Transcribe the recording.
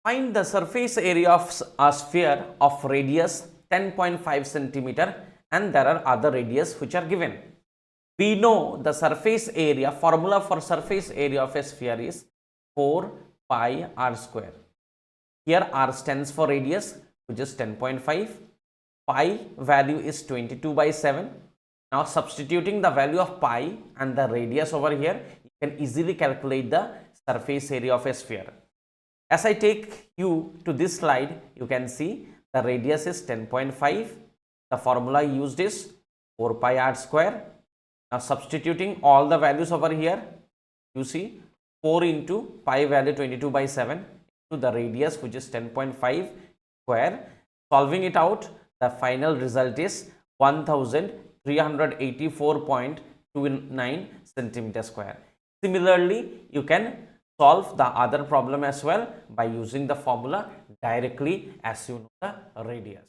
Find the surface area of a sphere of radius 10.5 centimeter, and there are other radius which are given. We know the surface area, formula for surface area of a sphere is 4 pi r square. Here r stands for radius, which is 10.5. Pi value is 22/7. Now substituting the value of pi and the radius over here, you can easily calculate the surface area of a sphere. As I take you to this slide, you can see the radius is 10.5. The formula used is 4 pi r square. Now substituting all the values over here, you see 4 into pi value 22/7 to the radius, which is 10.5 square. Solving it out, the final result is 1384.29 centimeter square. Similarly, you can solve the other problem as well by using the formula directly as you know the radius.